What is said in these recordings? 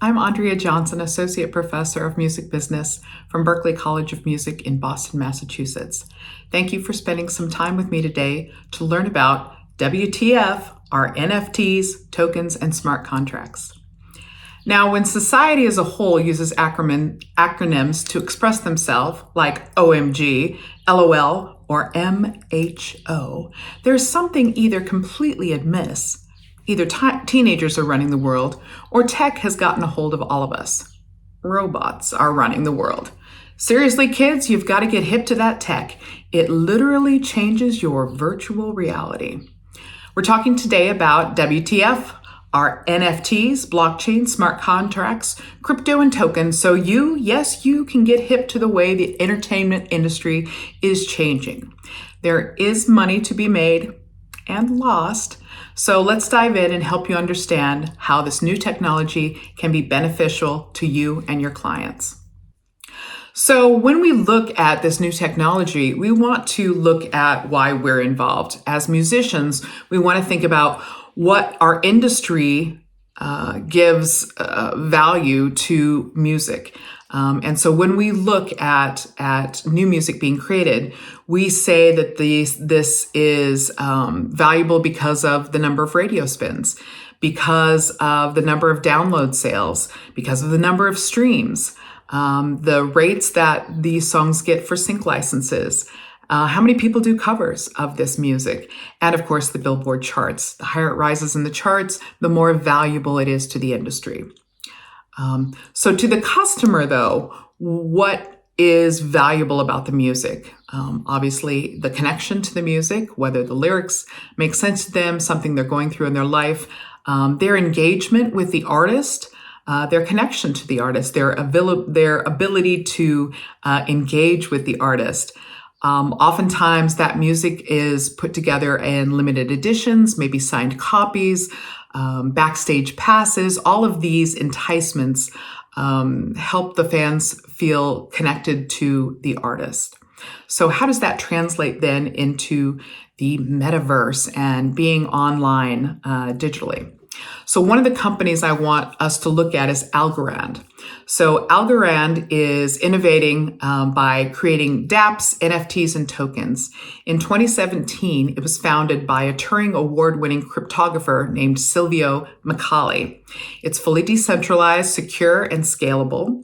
I'm Andrea Johnson, Associate Professor of Music Business from Berklee College of Music in Boston, Massachusetts. Thank you for spending some time with me today to learn about WTF, our NFTs, tokens, and smart contracts. Now, when society as a whole uses acronyms to express themselves, like OMG, LOL, or MHO, there's something either completely amiss. Either teenagers are running the world, or tech has gotten a hold of all of us. Robots are running the world. Seriously, kids, you've got to get hip to that tech. It literally changes your virtual reality. We're talking today about WTF, our NFTs, blockchain, smart contracts, crypto, and tokens, so you can get hip to the way the entertainment industry is changing. There is money to be made and lost. So let's dive in and help you understand how this new technology can be beneficial to you and your clients. So when we look at this new technology, we want to look at why we're involved. As musicians, we want to think about what our industry gives value to music. And so when we look at new music being created, we say that this is valuable because of the number of radio spins, because of the number of download sales, because of the number of streams, the rates that these songs get for sync licenses, how many people do covers of this music, and of course the Billboard charts. The higher it rises in the charts, the more valuable it is to the industry. So to the customer, though, what is valuable about the music? Obviously, the connection to the music, whether the lyrics make sense to them, something they're going through in their life, their engagement with the artist, their connection to the artist, their ability to engage with the artist. Oftentimes, that music is put together in limited editions, maybe signed copies, backstage passes. All of these enticements help the fans feel connected to the artist. So how does that translate then into the metaverse and being online digitally? So one of the companies I want us to look at is Algorand. So Algorand is innovating by creating dApps, NFTs, and tokens. In 2017, it was founded by a Turing Award-winning cryptographer named Silvio Micali. It's fully decentralized, secure, and scalable.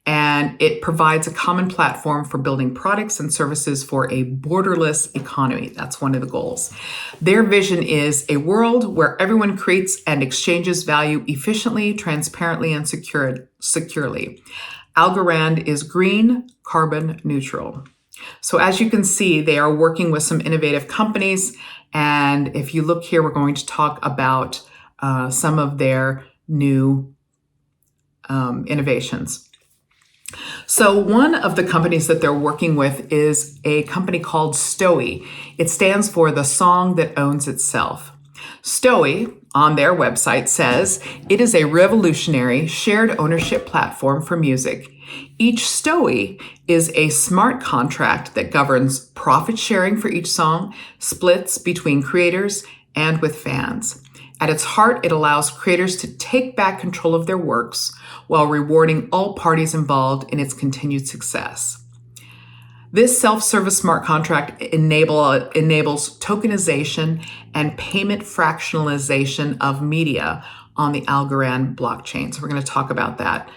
And it provides a common platform for building products and services for a borderless economy. That's one of the goals. Their vision is a world where everyone creates and exchanges value efficiently, transparently, and securely. Algorand is green, carbon neutral. So as you can see, they are working with some innovative companies. And if you look here, we're going to talk about some of their new innovations. So one of the companies that they're working with is a company called Stowy. It stands for the song that owns itself. Stowy, on their website, says it is a revolutionary shared ownership platform for music. Each Stowy is a smart contract that governs profit sharing for each song, splits between creators and with fans. At its heart, it allows creators to take back control of their works while rewarding all parties involved in its continued success. This self-service smart contract enables tokenization and payment fractionalization of media on the Algorand blockchain. So we're going to talk about that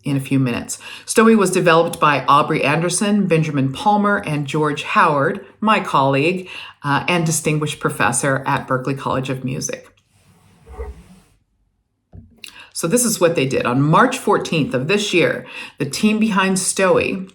in a few minutes. Stowy was developed by Aubrey Anderson, Benjamin Palmer, and George Howard, my colleague and distinguished professor at Berklee College of Music. So this is what they did. On March 14th of this year, the team behind Stowy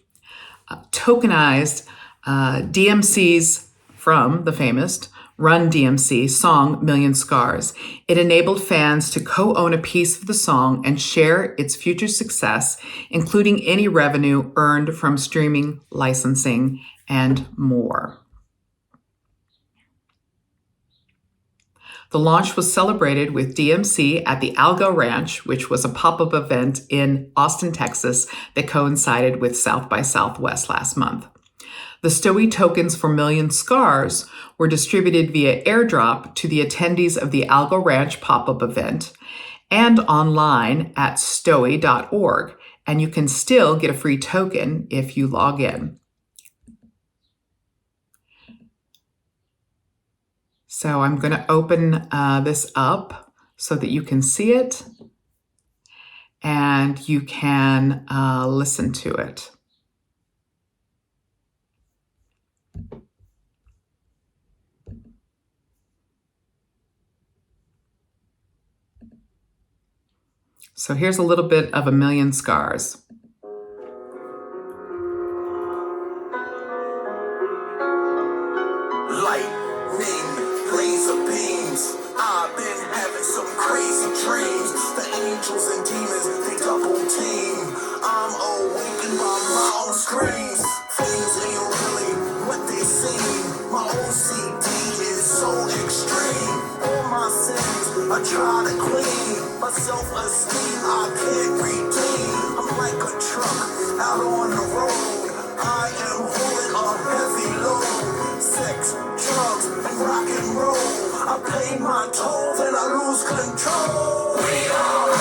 tokenized DMC's from the famous Run DMC song Million Scars. It enabled fans to co-own a piece of the song and share its future success, including any revenue earned from streaming, licensing, and more. The launch was celebrated with DMC at the Algo Ranch, which was a pop-up event in Austin, Texas that coincided with South by Southwest last month. The Stowy tokens for Million Scars were distributed via airdrop to the attendees of the Algo Ranch pop-up event, and online at stowy.org. And you can still get a free token if you log in. So I'm going to open this up so that you can see it and you can listen to it. So here's a little bit of A Million Scars. Lightning, laser beams. I've been having some crazy dreams. The angels and demons, they double team. I'm awakened by my own screams. Things ain't really what they seem. My OCD is so extreme. All my sins I try to clean. My self-esteem I can't redeem. I'm like a truck out on the road. I am holding a heavy load. Sex, drugs, and rock and roll. I pay my toll, then I lose control. We are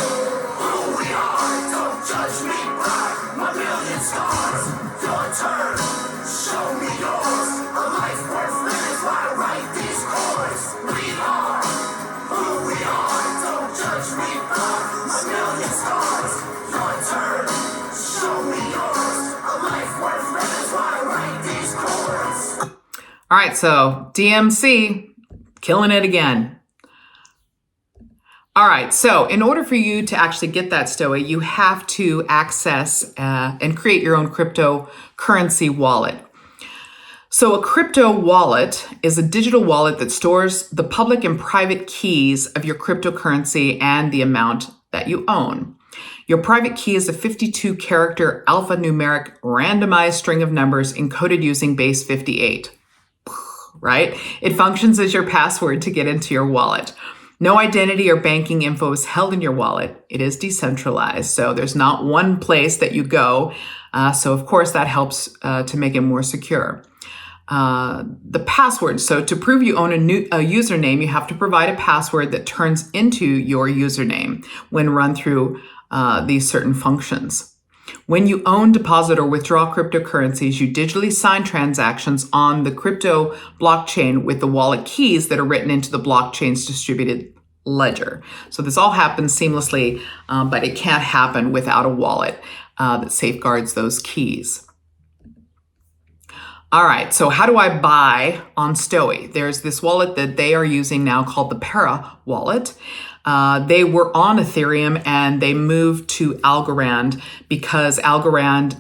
who we are. Don't judge me by my million scars. Your turn, show me yours. A life worth living is why I write these chords. We are who we are. Don't judge me by my million scars. Your turn, show me yours. A life worth living is why I write these chords. All right, so DMC, killing it again. All right, so in order for you to actually get that Stowy, you have to access and create your own cryptocurrency wallet. So a crypto wallet is a digital wallet that stores the public and private keys of your cryptocurrency and the amount that you own. Your private key is a 52-character alphanumeric randomized string of numbers encoded using base 58. Right? It functions as your password to get into your wallet. No identity or banking info is held in your wallet. It is decentralized, so there's not one place that you go. So of course that helps to make it more secure. The password. So to prove you own a username, you have to provide a password that turns into your username when run through these certain functions. When you own, deposit, or withdraw cryptocurrencies, you digitally sign transactions on the crypto blockchain with the wallet keys that are written into the blockchain's distributed ledger. So this all happens seamlessly, but it can't happen without a wallet that safeguards those keys. All right, so how do I buy on Stowy? There's this wallet that they are using now called the Pera Wallet. They were on Ethereum and they moved to Algorand because Algorand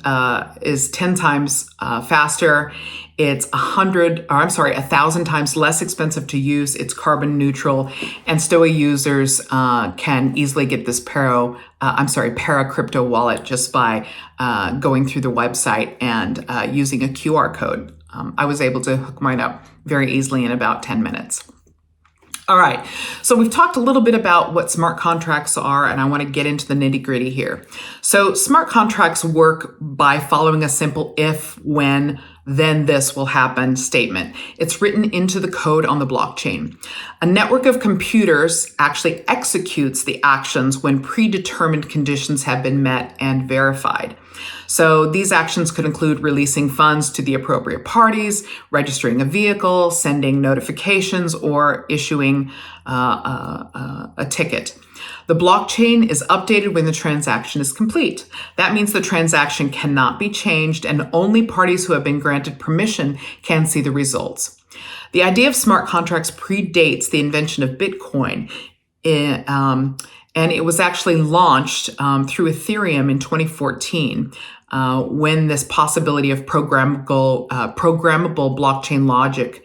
is 10 times faster. It's 1,000 times less expensive to use. It's carbon neutral, and Stowy users can easily get this Pera crypto wallet just by going through the website and using a QR code. I was able to hook mine up very easily in about 10 minutes. All right, so we've talked a little bit about what smart contracts are, and I want to get into the nitty-gritty here. So smart contracts work by following a simple if, when, then this will happen statement. It's written into the code on the blockchain. A network of computers actually executes the actions when predetermined conditions have been met and verified. So these actions could include releasing funds to the appropriate parties, registering a vehicle, sending notifications, or issuing a ticket. The blockchain is updated when the transaction is complete. That means the transaction cannot be changed, and only parties who have been granted permission can see the results. The idea of smart contracts predates the invention of Bitcoin. And it was actually launched through Ethereum in 2014 when this possibility of programmable blockchain logic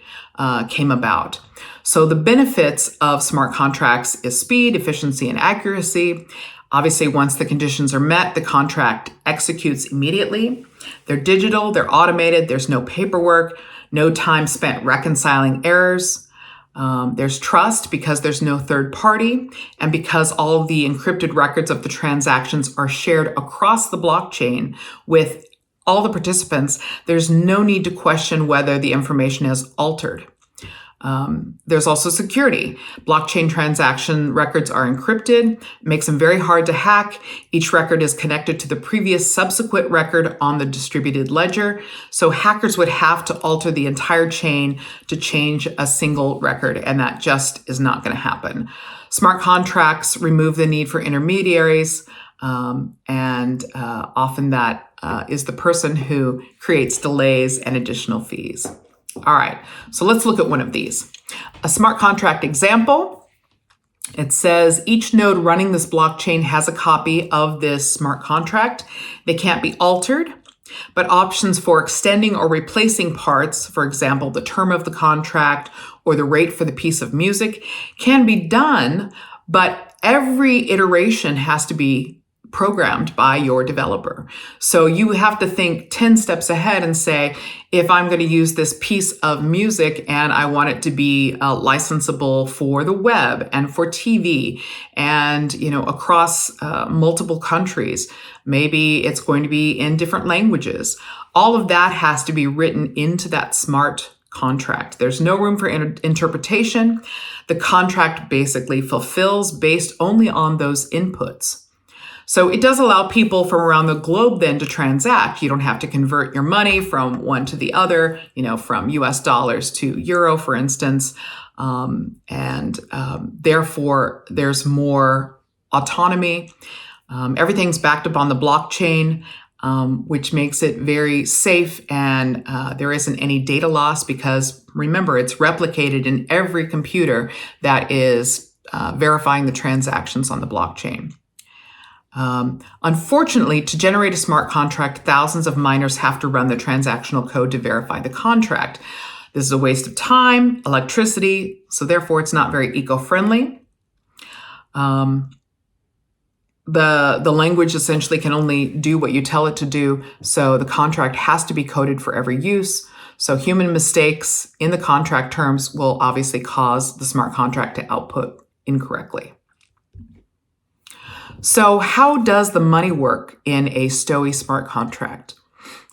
came about. So the benefits of smart contracts is speed, efficiency, and accuracy. Obviously, once the conditions are met, the contract executes immediately. They're digital, they're automated, there's no paperwork, no time spent reconciling errors. There's trust because there's no third party, and because all of the encrypted records of the transactions are shared across the blockchain with all the participants, there's no need to question whether the information is altered. There's also security. Blockchain transaction records are encrypted, makes them very hard to hack. Each record is connected to the previous subsequent record on the distributed ledger. So hackers would have to alter the entire chain to change a single record, and that just is not going to happen. Smart contracts remove the need for intermediaries, and often that is the person who creates delays and additional fees. All right, so let's look at one of these. A smart contract example. It says each node running this blockchain has a copy of this smart contract. They can't be altered, but options for extending or replacing parts, for example, the term of the contract or the rate for the piece of music, can be done, but every iteration has to be programmed by your developer. So you have to think 10 steps ahead and say, if I'm going to use this piece of music and I want it to be licensable for the web and for TV and, across multiple countries, maybe it's going to be in different languages. All of that has to be written into that smart contract. There's no room for interpretation. The contract basically fulfills based only on those inputs. So it does allow people from around the globe then to transact. You don't have to convert your money from one to the other, from US dollars to euro, for instance. Therefore, there's more autonomy. Everything's backed up on the blockchain, which makes it very safe, and there isn't any data loss because, remember, it's replicated in every computer that is verifying the transactions on the blockchain. Unfortunately, to generate a smart contract, thousands of miners have to run the transactional code to verify the contract. This is a waste of time, electricity, so therefore it's not very eco-friendly. The language essentially can only do what you tell it to do, so the contract has to be coded for every use. So human mistakes in the contract terms will obviously cause the smart contract to output incorrectly. So how does the money work in a Stowy smart contract?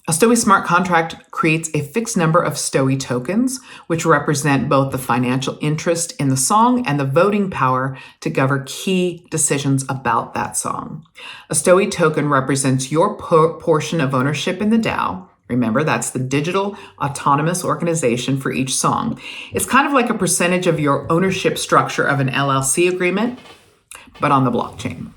A Stowy smart contract creates a fixed number of Stowy tokens, which represent both the financial interest in the song and the voting power to govern key decisions about that song. A Stowy token represents your portion of ownership in the DAO. Remember, that's the digital autonomous organization for each song. It's kind of like a percentage of your ownership structure of an LLC agreement, but on the blockchain.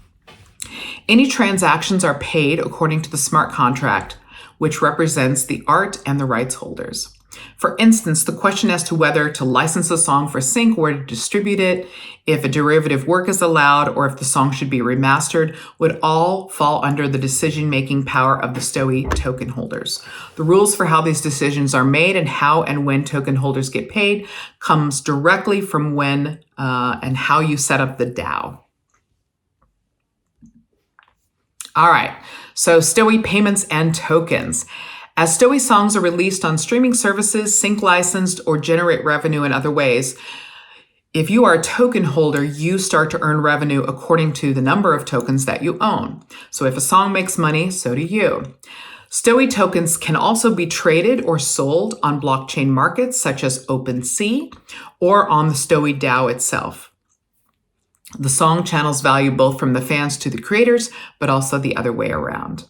Any transactions are paid according to the smart contract, which represents the art and the rights holders. For instance, the question as to whether to license a song for sync or to distribute it, if a derivative work is allowed, or if the song should be remastered, would all fall under the decision-making power of the Stowy token holders. The rules for how these decisions are made and how and when token holders get paid comes directly from when and how you set up the DAO. All right, so Stowy payments and tokens. As Stowy songs are released on streaming services, sync licensed, or generate revenue in other ways, if you are a token holder, you start to earn revenue according to the number of tokens that you own. So if a song makes money, so do you. Stowy tokens can also be traded or sold on blockchain markets such as OpenSea or on the Stowy DAO itself. The song channels value both from the fans to the creators, but also the other way around.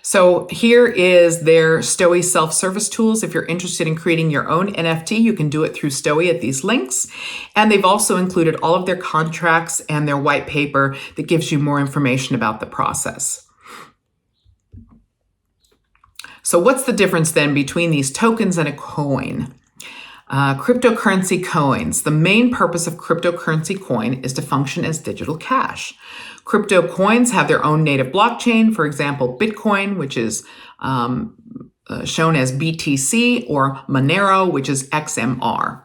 So here is their Stowy self-service tools. If you're interested in creating your own NFT, you can do it through Stowy at these links. And they've also included all of their contracts and their white paper that gives you more information about the process. So what's the difference then between these tokens and a coin? Cryptocurrency coins. The main purpose of cryptocurrency coin is to function as digital cash. Crypto coins have their own native blockchain. For example, Bitcoin, which is shown as BTC, or Monero, which is XMR.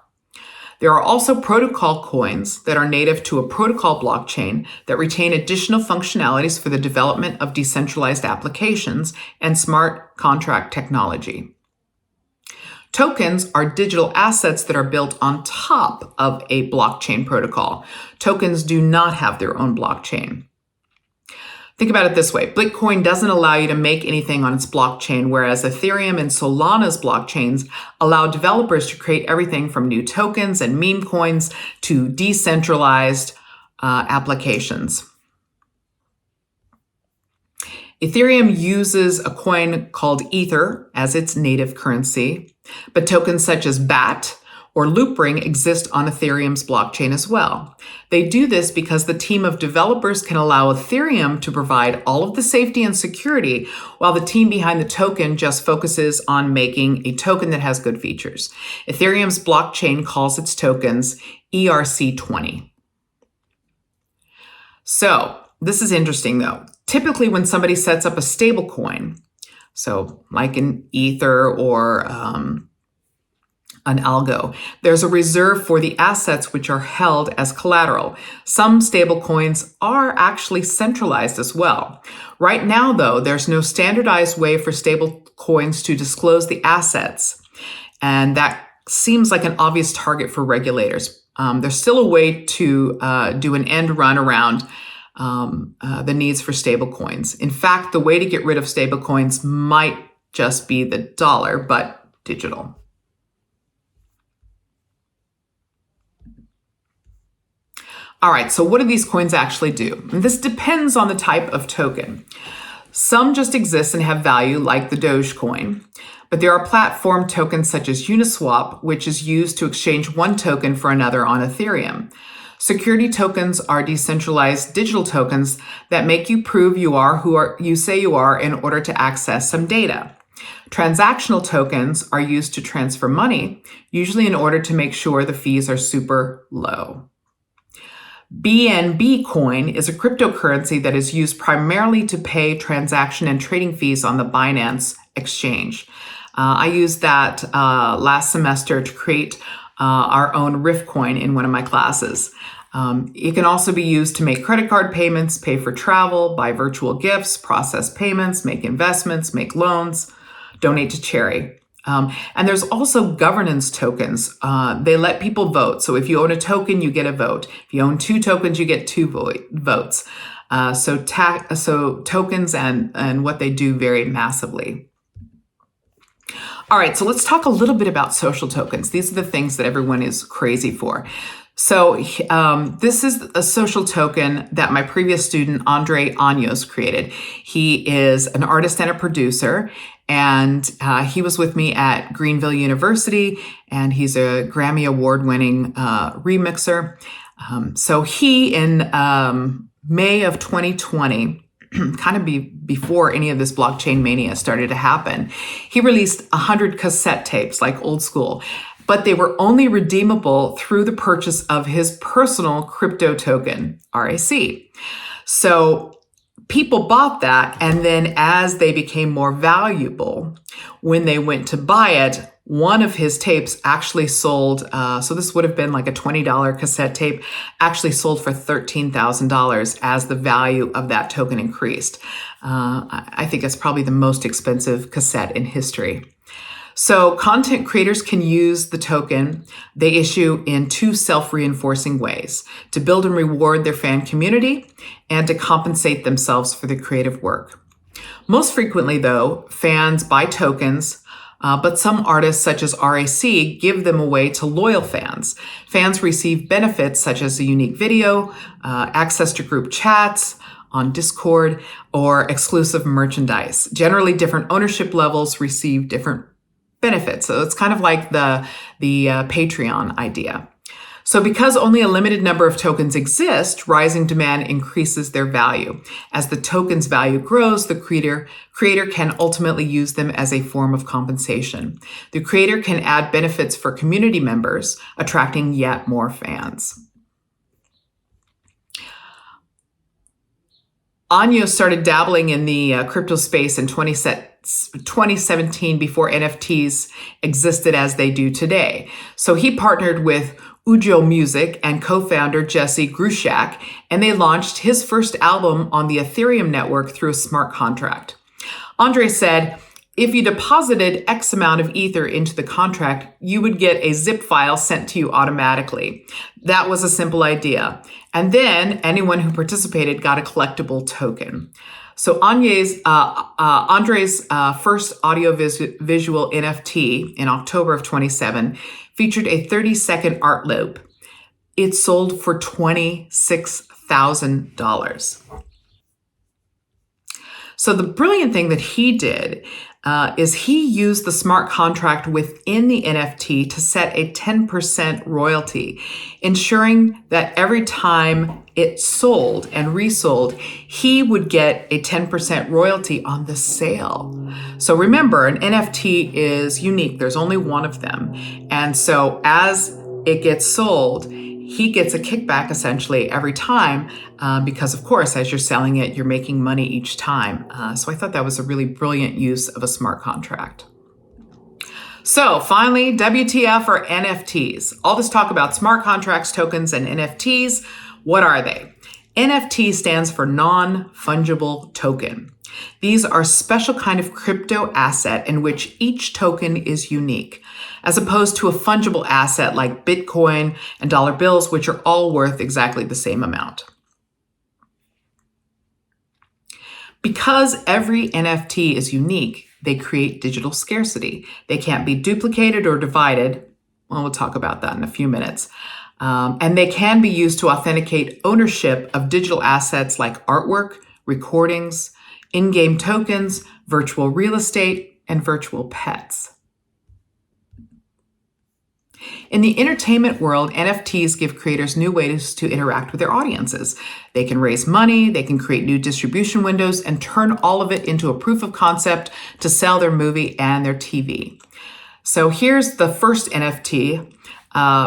There are also protocol coins that are native to a protocol blockchain that retain additional functionalities for the development of decentralized applications and smart contract technology. Tokens are digital assets that are built on top of a blockchain protocol. Tokens do not have their own blockchain. Think about it this way. Bitcoin doesn't allow you to make anything on its blockchain, whereas Ethereum and Solana's blockchains allow developers to create everything from new tokens and meme coins to decentralized applications. Ethereum uses a coin called Ether as its native currency, but tokens such as BAT or Loopring exist on Ethereum's blockchain as well. They do this because the team of developers can allow Ethereum to provide all of the safety and security, while the team behind the token just focuses on making a token that has good features. Ethereum's blockchain calls its tokens ERC20. So this is interesting though. Typically when somebody sets up a stable coin, so like an Ether or an algo, there's a reserve for the assets which are held as collateral. Some stablecoins are actually centralized as well. Right now, though, there's no standardized way for stablecoins to disclose the assets, and that seems like an obvious target for regulators. There's still a way to do an end run around the needs for stablecoins. In fact, the way to get rid of stablecoins might just be the dollar, but digital. All right, so what do these coins actually do? And this depends on the type of token. Some just exist and have value, like the Dogecoin, but there are platform tokens such as Uniswap, which is used to exchange one token for another on Ethereum. Security tokens are decentralized digital tokens that make you prove you are who you say you are in order to access some data. Transactional tokens are used to transfer money, usually in order to make sure the fees are super low. BNB coin is a cryptocurrency that is used primarily to pay transaction and trading fees on the Binance exchange. I used that last semester to create our own Riff coin in one of my classes. It can also be used to make credit card payments, pay for travel, buy virtual gifts, process payments, make investments, make loans, donate to charity. And there's also governance tokens. They let people vote. So if you own a token, you get a vote. If you own 2 tokens, you get 2 votes. So tokens and what they do vary massively. All right, so let's talk a little bit about social tokens. These are the things that everyone is crazy for. So this is a social token that my previous student, Andrea Johnsons, created. He is an artist and a producer, and he was with me at Greenville University, and he's a Grammy Award-winning remixer. So he, in May of 2020, kind of before any of this blockchain mania started to happen, he released 100 cassette tapes, like old school, but they were only redeemable through the purchase of his personal crypto token, RAC. So people bought that, and then as they became more valuable, when they went to buy it, one of his tapes actually sold, so this would have been like a $20 cassette tape, actually sold for $13,000 as the value of that token increased. I think it's probably the most expensive cassette in history. So content creators can use the token they issue in 2 self-reinforcing ways: to build and reward their fan community and to compensate themselves for their creative work. Most frequently, though, fans buy tokens, but some artists, such as RAC, give them away to loyal fans. Fans receive benefits such as a unique video, access to group chats on Discord, or exclusive merchandise. Generally, different ownership levels receive different benefits. So it's kind of like the Patreon idea. So because only a limited number of tokens exist, rising demand increases their value. As the token's value grows, the creator can ultimately use them as a form of compensation. The creator can add benefits for community members, attracting yet more fans. Anyo started dabbling in the crypto space in 2017 before NFTs existed as they do today. So he partnered with Ujo Music and co-founder Jesse Grushak, and they launched his first album on the Ethereum network through a smart contract. Andre said, if you deposited X amount of Ether into the contract, you would get a zip file sent to you automatically. That was a simple idea. And then anyone who participated got a collectible token. So Andre's first audio-visual NFT in October of 2017 featured a 30-second art loop. It sold for $26,000. So the brilliant thing that he did is he used the smart contract within the NFT to set a 10% royalty, ensuring that every time it sold and resold, he would get a 10% royalty on the sale. So remember, an NFT is unique. There's only one of them. And so as it gets sold, he gets a kickback essentially every time because, of course, as you're selling it, you're making money each time. So I thought that was a really brilliant use of a smart contract. So finally, WTF or NFTs. All this talk about smart contracts, tokens, and NFTs. What are they? NFT stands for Non Fungible Token. These are a special kind of crypto asset in which each token is unique, as opposed to a fungible asset like Bitcoin and dollar bills, which are all worth exactly the same amount. Because every NFT is unique, they create digital scarcity. They can't be duplicated or divided. Well, we'll talk about that in a few minutes. And they can be used to authenticate ownership of digital assets like artwork, recordings, in-game tokens, virtual real estate, and virtual pets. In the entertainment world, NFTs give creators new ways to interact with their audiences. They can raise money, they can create new distribution windows, and turn all of it into a proof of concept to sell their movie and their TV. So here's the first NFT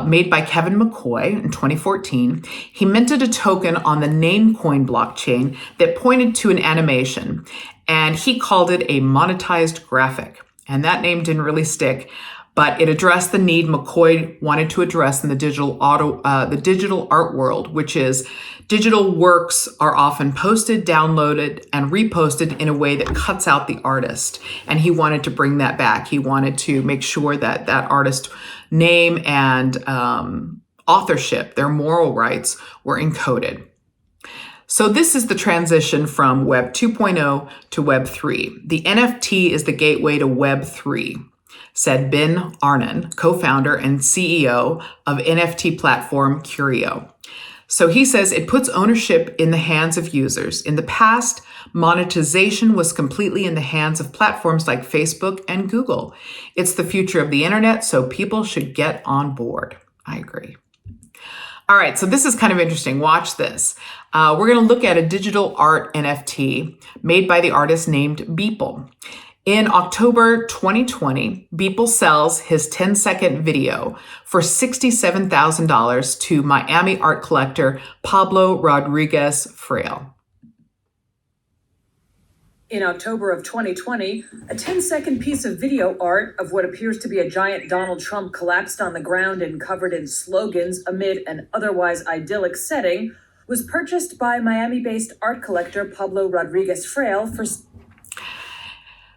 made by Kevin McCoy in 2014. He minted a token on the Namecoin blockchain that pointed to an animation, and he called it a monetized graphic. And that name didn't really stick, but it addressed the need McCoy wanted to address in the digital art world, which is digital works are often posted, downloaded, and reposted in a way that cuts out the artist. And he wanted to bring that back. He wanted to make sure that that artist name and authorship, their moral rights, were encoded. So this is the transition from Web 2.0 to Web 3. The NFT is the gateway to Web 3, said Ben Arnon, co-founder and CEO of NFT platform Curio. So he says it puts ownership in the hands of users. In the past, monetization was completely in the hands of platforms like Facebook and Google. It's the future of the internet, so people should get on board. I agree. All right, so this is kind of interesting. Watch this. We're going to look at a digital art NFT made by the artist named Beeple. In October 2020, Beeple sells his 10-second video for $67,000 to Miami art collector Pablo Rodriguez Fraile. In October of 2020, a 10-second piece of video art of what appears to be a giant Donald Trump collapsed on the ground and covered in slogans amid an otherwise idyllic setting was purchased by Miami-based art collector Pablo Rodriguez Fraile for...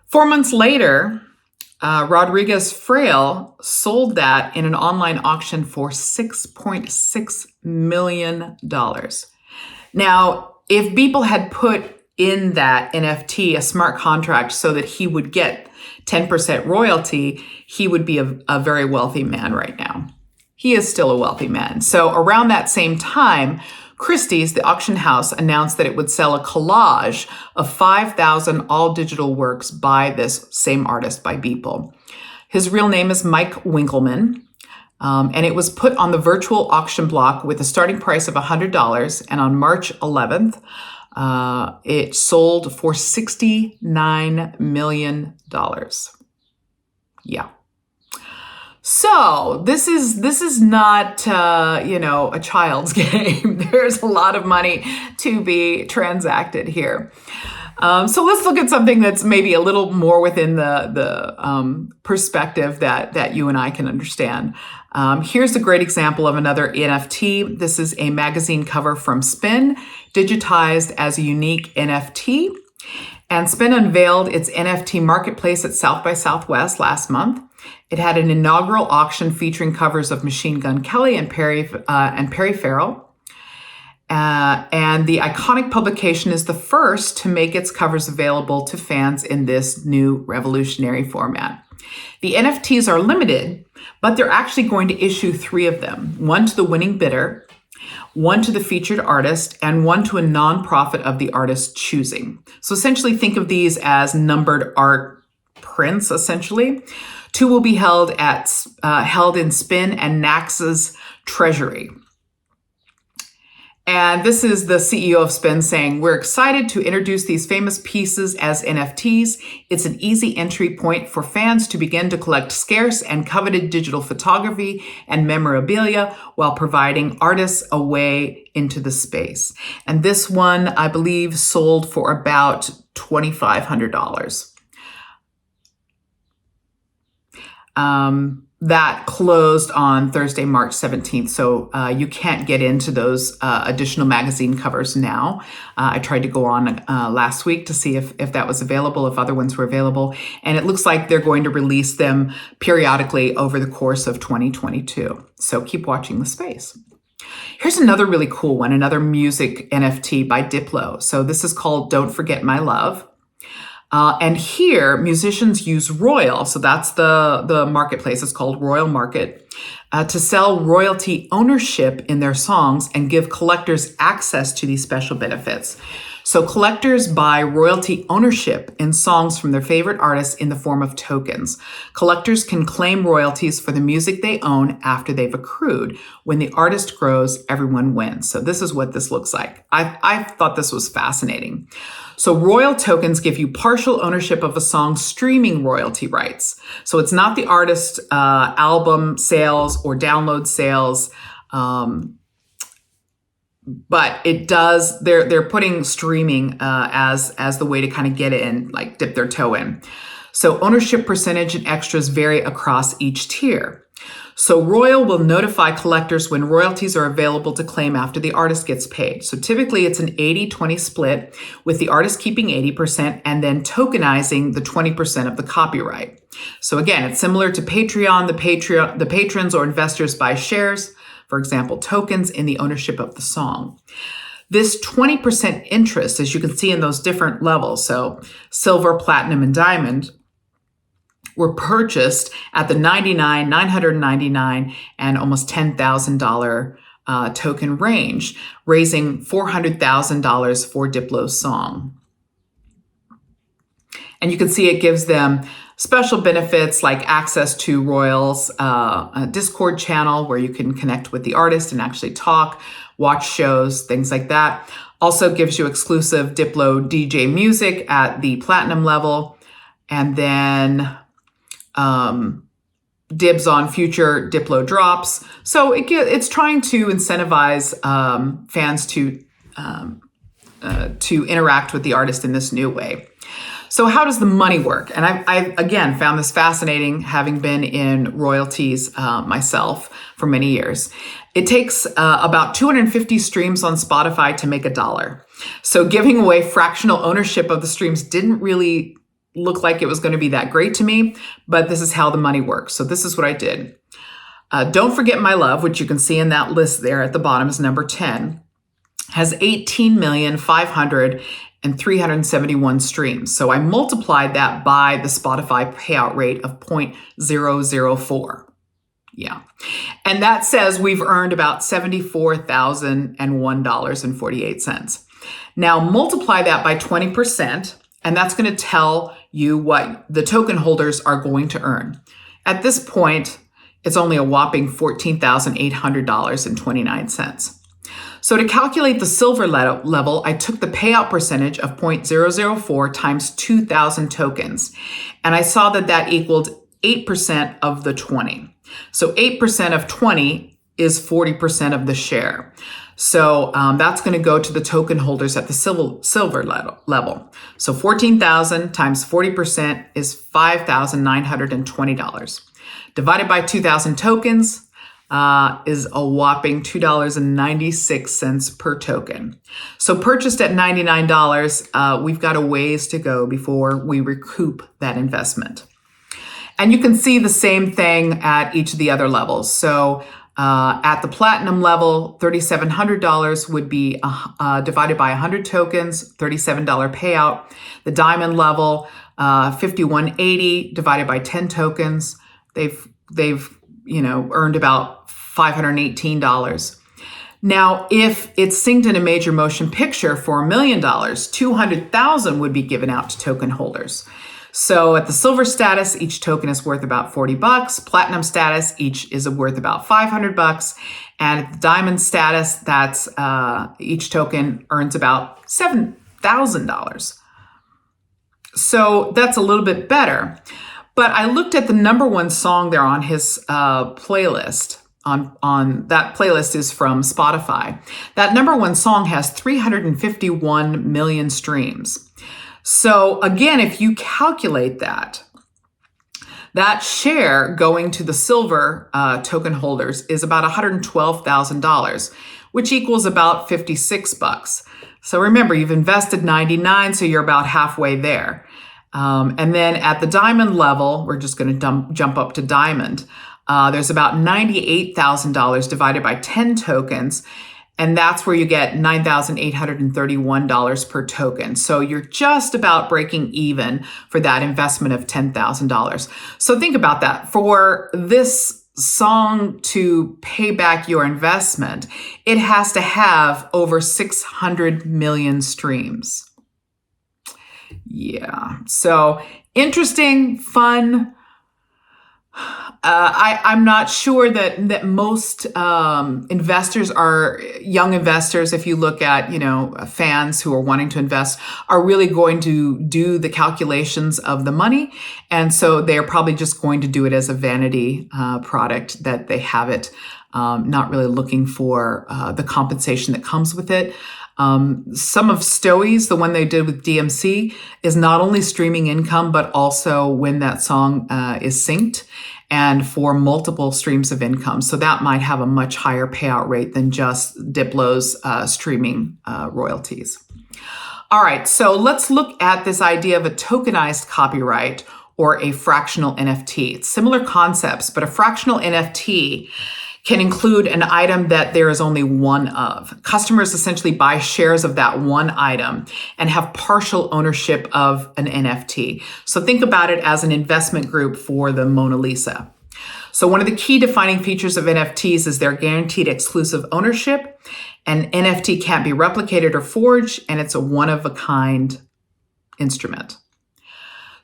4 months later, Rodriguez Fraile sold that in an online auction for $6.6 million. Now, if Beeple had put in that NFT a smart contract so that he would get 10% royalty, he would be a very wealthy man right now. He is still a wealthy man. So around that same time, Christie's, the auction house, announced that it would sell a collage of 5,000 all-digital works by this same artist, by Beeple. His real name is Mike Winkleman, and it was put on the virtual auction block with a starting price of $100, and on March 11th, it sold for $69 million. Yeah. So this is not, a child's game. There's a lot of money to be transacted here. So let's look at something that's maybe a little more within the perspective that you and I can understand. Here's a great example of another NFT. This is a magazine cover from Spin, digitized as a unique NFT. And Spin unveiled its NFT marketplace at South by Southwest last month. It had an inaugural auction featuring covers of Machine Gun Kelly and Perry Farrell. And the iconic publication is the first to make its covers available to fans in this new revolutionary format. The NFTs are limited, but they're actually going to issue 3 of them, one to the winning bidder, one to the featured artist, and one to a nonprofit of the artist's choosing. So essentially think of these as numbered art prints, essentially. 2 will be held in Spin and Nax's treasury. And this is the CEO of Spin saying, "We're excited to introduce these famous pieces as NFTs. It's an easy entry point for fans to begin to collect scarce and coveted digital photography and memorabilia while providing artists a way into the space." And this one, I believe, sold for about $2,500. That closed on Thursday, March 17th. So you can't get into those additional magazine covers now. I tried to go on last week to see if that was available, if other ones were available. And it looks like they're going to release them periodically over the course of 2022. So keep watching the space. Here's another really cool one, another music NFT by Diplo. So this is called Don't Forget My Love. And here, musicians use Royal, so that's the marketplace, it's called Royal Market, to sell royalty ownership in their songs and give collectors access to these special benefits. So collectors buy royalty ownership in songs from their favorite artists in the form of tokens. Collectors can claim royalties for the music they own after they've accrued. When the artist grows, everyone wins. So this is what this looks like. I thought this was fascinating. So Royal tokens give you partial ownership of a song's streaming royalty rights. So it's not the artist's album sales or download sales, but it does. They're putting streaming as the way to kind of get in, like dip their toe in. So ownership percentage and extras vary across each tier. So Royal will notify collectors when royalties are available to claim after the artist gets paid. So typically it's an 80-20 split, with the artist keeping 80% and then tokenizing the 20% of the copyright. So again, it's similar to Patreon. The patrons or investors buy shares, for example, tokens in the ownership of the song. This 20% interest, as you can see in those different levels, so silver, platinum, and diamond, were purchased at the $99, $999, and almost $10,000 token range, raising $400,000 for Diplo's song. And you can see it gives them special benefits like access to Royal's Discord channel where you can connect with the artist and actually talk, watch shows, things like that. Also gives you exclusive Diplo DJ music at the platinum level, and then dibs on future Diplo drops. So it's trying to incentivize fans to interact with the artist in this new way. So how does the money work? And I again found this fascinating, having been in royalties myself for many years. It takes about 250 streams on Spotify to make $1. So giving away fractional ownership of the streams didn't really look like it was going to be that great to me, but this is how the money works. So this is what I did. Don't Forget My Love, which you can see in that list there at the bottom is number 10, has 18,500,371 streams. So I multiplied that by the Spotify payout rate of 0.004. Yeah. And that says we've earned about $74,001.48. Now multiply that by 20%, and that's going to tell you what the token holders are going to earn. At this point, it's only a whopping $14,800.29. So to calculate the silver level, I took the payout percentage of 0.004 times 2,000 tokens, and I saw that equaled 8% of the 20. So 8% of 20 is 40% of the share. So that's going to go to the token holders at the silver level. So 14,000 times 40% is $5,920. Divided by 2,000 tokens, is a whopping $2.96 per token. So purchased at $99, we've got a ways to go before we recoup that investment. And you can see the same thing at each of the other levels. So at the platinum level, $3,700 would be divided by 100 tokens, $37 payout. The diamond level, $5,180 divided by 10 tokens. They've earned about $518. Now, if it's synced in a major motion picture for $1 million, $200,000 would be given out to token holders. So at the silver status, each token is worth about $40. Platinum status, each is worth about $500. And at the diamond status, that's each token earns about $7,000. So that's a little bit better. But I looked at the number one song there on his playlist. On that playlist is from Spotify. That number one song has 351 million streams. So again, if you calculate that share going to the silver token holders is about $112,000, which equals about $56. So remember, you've invested 99, so you're about halfway there. And then at the diamond level, we're just going to jump up to diamond. There's about $98,000 divided by 10 tokens. And that's where you get $9,831 per token. So you're just about breaking even for that investment of $10,000. So think about that. For this song to pay back your investment, it has to have over 600 million streams. Yeah. So interesting, fun. I'm not sure that most investors are young investors. If you look at, fans who are wanting to invest, are really going to do the calculations of the money. And so they're probably just going to do it as a vanity product, that they have it, not really looking for the compensation that comes with it. Some of Stowy's, the one they did with DMC, is not only streaming income, but also when that song is synced and for multiple streams of income. So that might have a much higher payout rate than just Diplo's streaming royalties. All right, so let's look at this idea of a tokenized copyright or a fractional NFT. It's similar concepts, but a fractional NFT can include an item that there is only one of. Customers essentially buy shares of that one item and have partial ownership of an NFT. So think about it as an investment group for the Mona Lisa. So one of the key defining features of NFTs is their guaranteed exclusive ownership. An NFT can't be replicated or forged, and it's a one-of-a-kind instrument.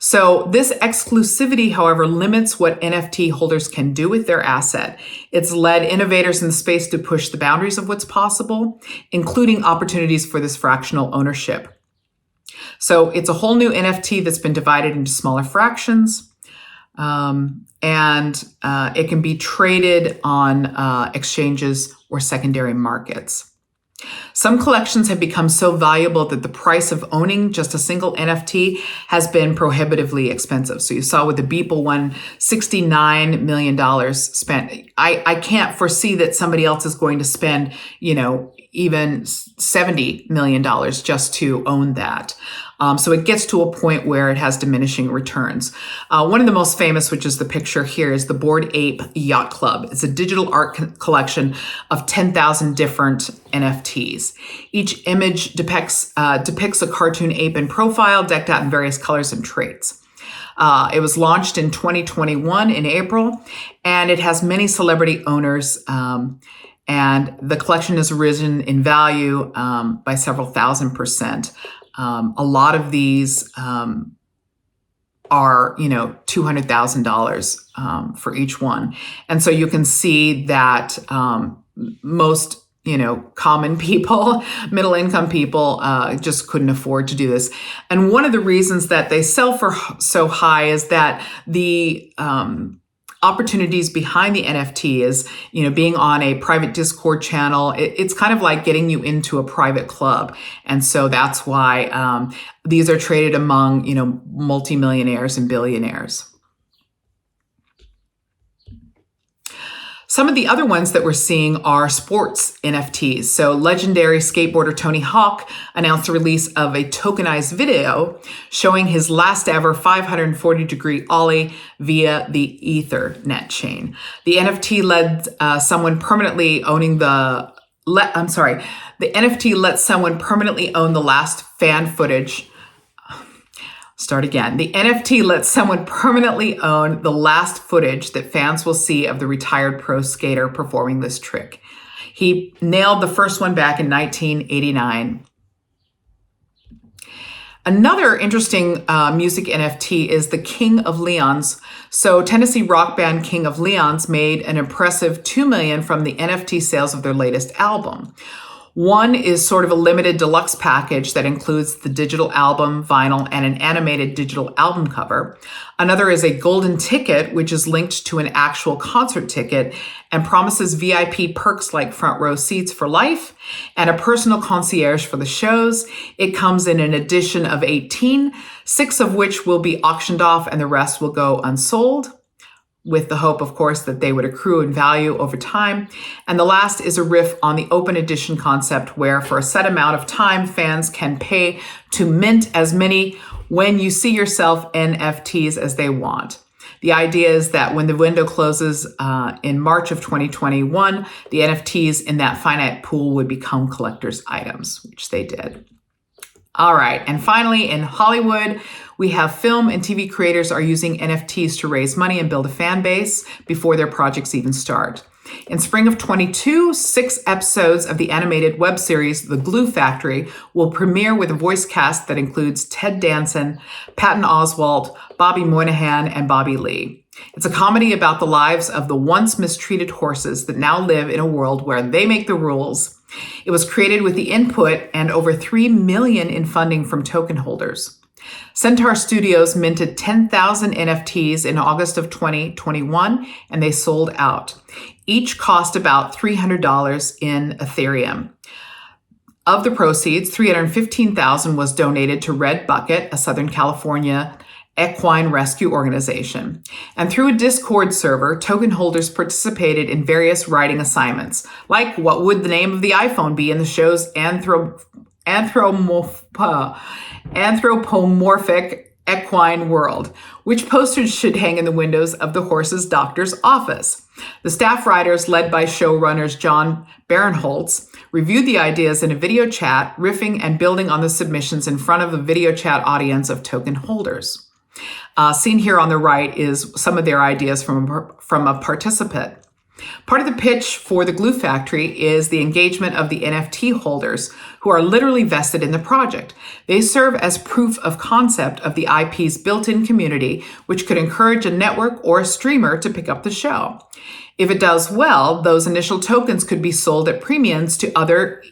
So this exclusivity, however, limits what NFT holders can do with their asset. It's led innovators in the space to push the boundaries of what's possible, including opportunities for this fractional ownership. So it's a whole new NFT that's been divided into smaller fractions, and it can be traded on exchanges or secondary markets. Some collections have become so valuable that the price of owning just a single NFT has been prohibitively expensive. So you saw with the Beeple one, $69 million spent. I can't foresee that somebody else is going to spend, even $70 million just to own that. So it gets to a point where it has diminishing returns. One of the most famous, which is the picture here, is the Bored Ape Yacht Club. It's a digital art collection of 10,000 different NFTs. Each image depicts a cartoon ape in profile, decked out in various colors and traits. It was launched in 2021 in April, and it has many celebrity owners. And the collection has risen in value by several thousand%. A lot of these are, $200,000 for each one. And so you can see that most, common people, middle income people, just couldn't afford to do this. And one of the reasons that they sell for so high is that the opportunities behind the NFT is, being on a private Discord channel. It's kind of like getting you into a private club. And so that's why these are traded among, multimillionaires and billionaires. Some of the other ones that we're seeing are sports NFTs. So legendary skateboarder Tony Hawk announced the release of a tokenized video showing his last ever 540-degree ollie via the Ethernet chain. The NFT lets someone permanently own the last fan footage. The NFT lets someone permanently own the last footage that fans will see of the retired pro skater performing this trick. He nailed the first one back in 1989. Another interesting music NFT is the King of Leon's. So Tennessee rock band King of Leon's made an impressive $2 million from the NFT sales of their latest album. One is sort of a limited deluxe package that includes the digital album, vinyl, and an animated digital album cover. Another is a golden ticket, which is linked to an actual concert ticket and promises VIP perks like front row seats for life and a personal concierge for the shows. It comes in an edition of 18, 6 of which will be auctioned off and the rest will go unsold, with the hope, of course, that they would accrue in value over time. And the last is a riff on the open edition concept where for a set amount of time, fans can pay to mint as many when you see yourself NFTs as they want. The idea is that when the window closes in March of 2021, the NFTs in that finite pool would become collector's items, which they did. All right, and finally, in Hollywood, we have film and TV creators are using NFTs to raise money and build a fan base before their projects even start. In spring of 22, 6 episodes of the animated web series The Glue Factory will premiere with a voice cast that includes Ted Danson, Patton Oswalt, Bobby Moynihan, and Bobby Lee. It's a comedy about the lives of the once mistreated horses that now live in a world where they make the rules. It was created with the input and over $3 million in funding from token holders. Centaur Studios minted 10,000 NFTs in August of 2021, and they sold out. Each cost about $300 in Ethereum. Of the proceeds, $315,000 was donated to Red Bucket, a Southern California equine rescue organization. And through a Discord server, token holders participated in various writing assignments, like what would the name of the iPhone be in the show's anthropomorphic equine world, which posters should hang in the windows of the horse's doctor's office. The staff writers, led by showrunners John Barinholtz, reviewed the ideas in a video chat, riffing and building on the submissions in front of a video chat audience of token holders. Seen here on the right is some of their ideas from a participant. Part of the pitch for the Glue Factory is the engagement of the NFT holders who are literally vested in the project. They serve as proof of concept of the IP's built-in community, which could encourage a network or a streamer to pick up the show. If it does well, those initial tokens could be sold at premiums to others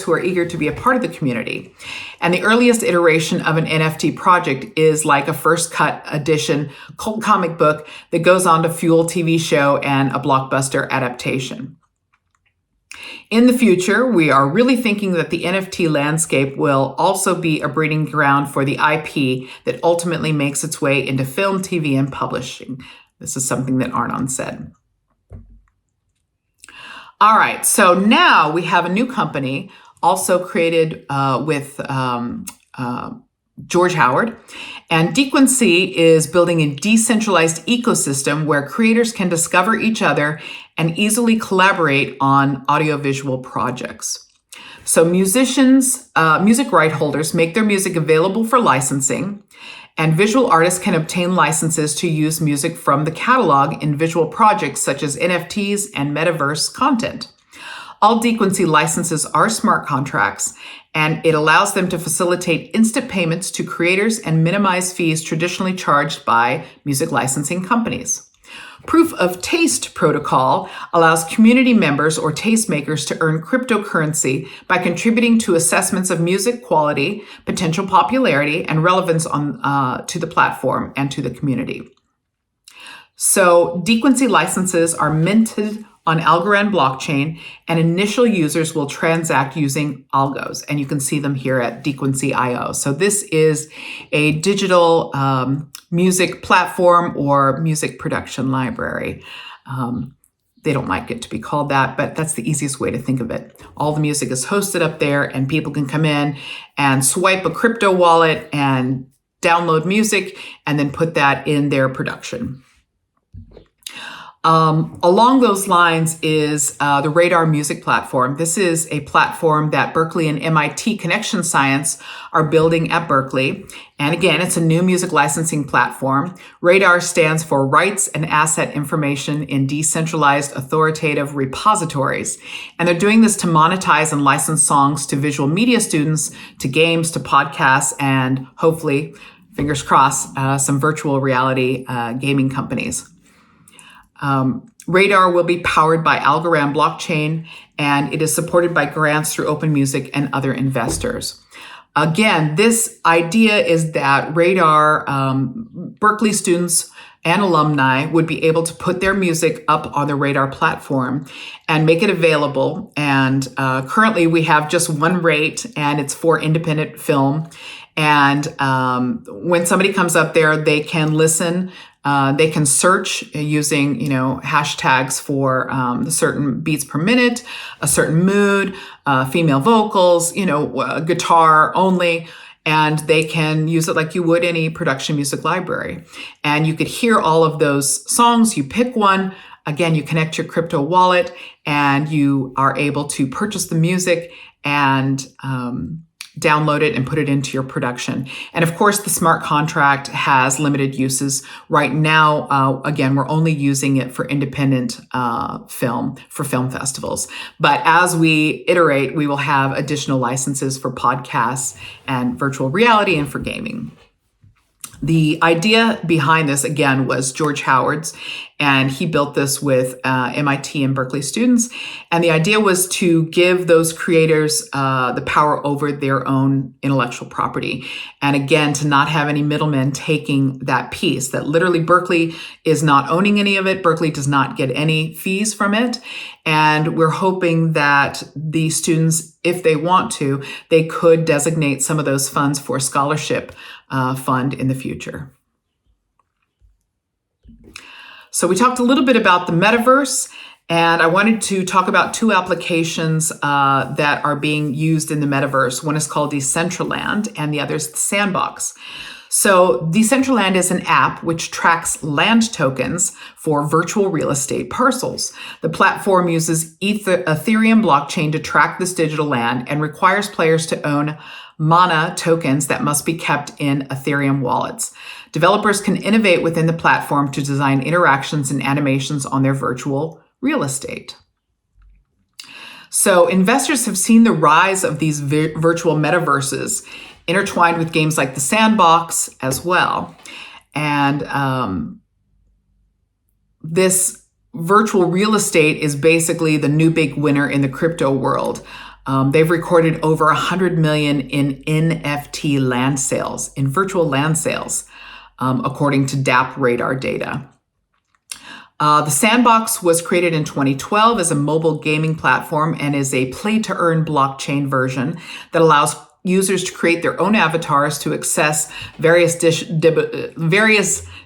who are eager to be a part of the community. And the earliest iteration of an NFT project is like a first cut edition cult comic book that goes on to fuel TV show and a blockbuster adaptation. In the future, we are really thinking that the NFT landscape will also be a breeding ground for the IP that ultimately makes its way into film, TV, and publishing. This is something that Arnon said. All right, so now we have a new company also created with George Howard. And Dequency is building a decentralized ecosystem where creators can discover each other and easily collaborate on audiovisual projects. So musicians, music right holders make their music available for licensing, and visual artists can obtain licenses to use music from the catalog in visual projects such as NFTs and metaverse content. All Dequency licenses are smart contracts, and it allows them to facilitate instant payments to creators and minimize fees traditionally charged by music licensing companies. Proof of Taste protocol allows community members or tastemakers to earn cryptocurrency by contributing to assessments of music quality, potential popularity, and relevance to the platform and to the community. So Dequency licenses are minted on Algorand blockchain, and initial users will transact using algos, and you can see them here at Dequency.io. So this is a digital music platform or music production library. They don't like it to be called that, but that's the easiest way to think of it. All the music is hosted up there, and people can come in and swipe a crypto wallet and download music and then put that in their production. Along those lines is the Radar Music Platform. This is a platform that Berklee and MIT Connection Science are building at Berklee. And again, it's a new music licensing platform. Radar stands for Rights and Asset Information in Decentralized Authoritative Repositories. And they're doing this to monetize and license songs to visual media students, to games, to podcasts, and hopefully, fingers crossed, some virtual reality gaming companies. Radar will be powered by Algorand blockchain, and it is supported by grants through Open Music and other investors. Again, this idea is that Radar, Berklee students and alumni would be able to put their music up on the Radar platform and make it available. And currently we have just one rate, and it's for independent film. And when somebody comes up there, they can listen. They can search using, hashtags for certain beats per minute, a certain mood, female vocals, guitar only, and they can use it like you would any production music library. And you could hear all of those songs. You pick one. Again, you connect your crypto wallet, and you are able to purchase the music and download it and put it into your production. And of course, the smart contract has limited uses. Right now, again, we're only using it for independent film, for film festivals. But as we iterate, we will have additional licenses for podcasts and virtual reality and for gaming. The idea behind this, again, was George Howard's, and he built this with MIT and Berklee students. And the idea was to give those creators the power over their own intellectual property. And again, to not have any middlemen taking that piece, that literally Berklee is not owning any of it. Berklee does not get any fees from it. And we're hoping that the students, if they want to, they could designate some of those funds for a scholarship fund in the future. So we talked a little bit about the metaverse, and I wanted to talk about two applications that are being used in the metaverse. One is called Decentraland, and the other is the Sandbox. So Decentraland is an app which tracks land tokens for virtual real estate parcels. The platform uses Ethereum blockchain to track this digital land and requires players to own mana tokens that must be kept in Ethereum wallets. Developers can innovate within the platform to design interactions and animations on their virtual real estate. So investors have seen the rise of these virtual metaverses intertwined with games like the Sandbox as well. And this virtual real estate is basically the new big winner in the crypto world. They've recorded over 100 million in NFT land sales, in virtual land sales, according to DApp Radar data. The Sandbox was created in 2012 as a mobile gaming platform and is a play-to-earn blockchain version that allows users to create their own avatars to access various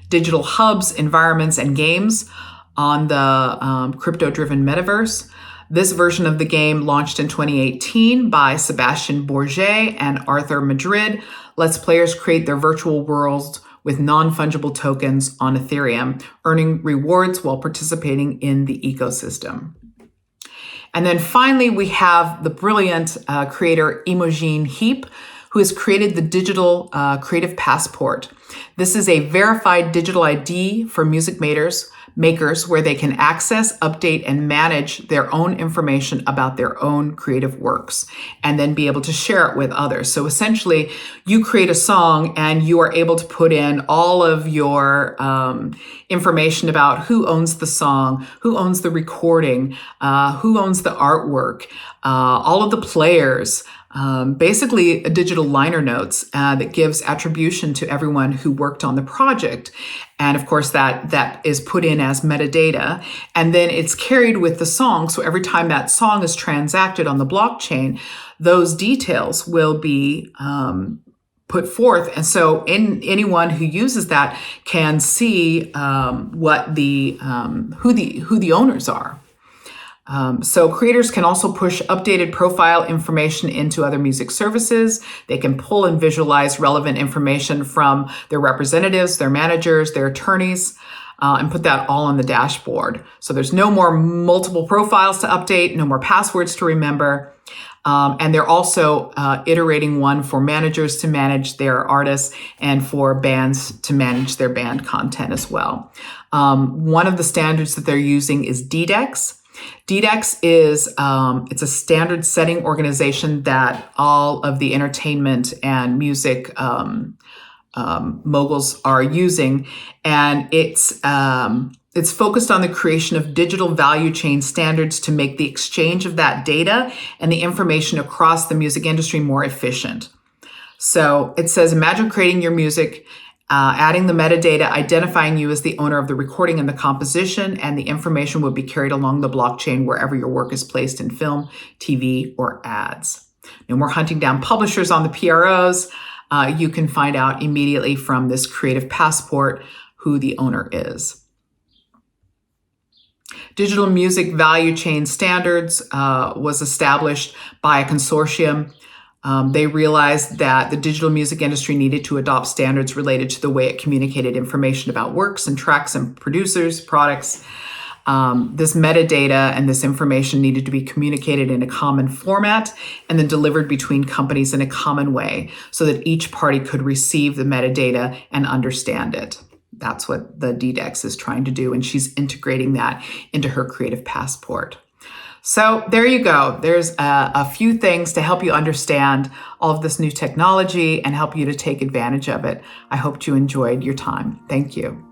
digital hubs, environments, and games on the crypto-driven metaverse. This version of the game, launched in 2018 by Sebastian Bourget and Arthur Madrid, lets players create their virtual worlds with non-fungible tokens on Ethereum, earning rewards while participating in the ecosystem. And then finally, we have the brilliant creator Imogen Heap, who has created the digital creative passport. This is a verified digital ID for music makers where they can access, update, and manage their own information about their own creative works and then be able to share it with others. So essentially, you create a song and you are able to put in all of your information about who owns the song, who owns the recording, who owns the artwork, all of the players, basically digital liner notes that gives attribution to everyone who worked on the project. And of course, that is put in as metadata, and then it's carried with the song. So every time that song is transacted on the blockchain, those details will be put forth. And so anyone who uses that can see what who the owners are. So creators can also push updated profile information into other music services. They can pull and visualize relevant information from their representatives, their managers, their attorneys, and put that all on the dashboard. So there's no more multiple profiles to update, no more passwords to remember. And they're also iterating one for managers to manage their artists and for bands to manage their band content as well. One of the standards that they're using is DDEX. DDEX is it's a standard setting organization that all of the entertainment and music moguls are using, and it's focused on the creation of digital value chain standards to make the exchange of that data and the information across the music industry more efficient. So it says, imagine creating your music, adding the metadata, identifying you as the owner of the recording and the composition, and the information would be carried along the blockchain wherever your work is placed in film, TV, or ads. No more hunting down publishers on the PROs. You can find out immediately from this creative passport who the owner is. Digital Music Value Chain Standards was established by a consortium. They realized that the digital music industry needed to adopt standards related to the way it communicated information about works and tracks and producers, products. This metadata and this information needed to be communicated in a common format and then delivered between companies in a common way so that each party could receive the metadata and understand it. That's what the DDEX is trying to do, and she's integrating that into her creative passport. So there you go. There's a few things to help you understand all of this new technology and help you to take advantage of it. I hope you enjoyed your time. Thank you.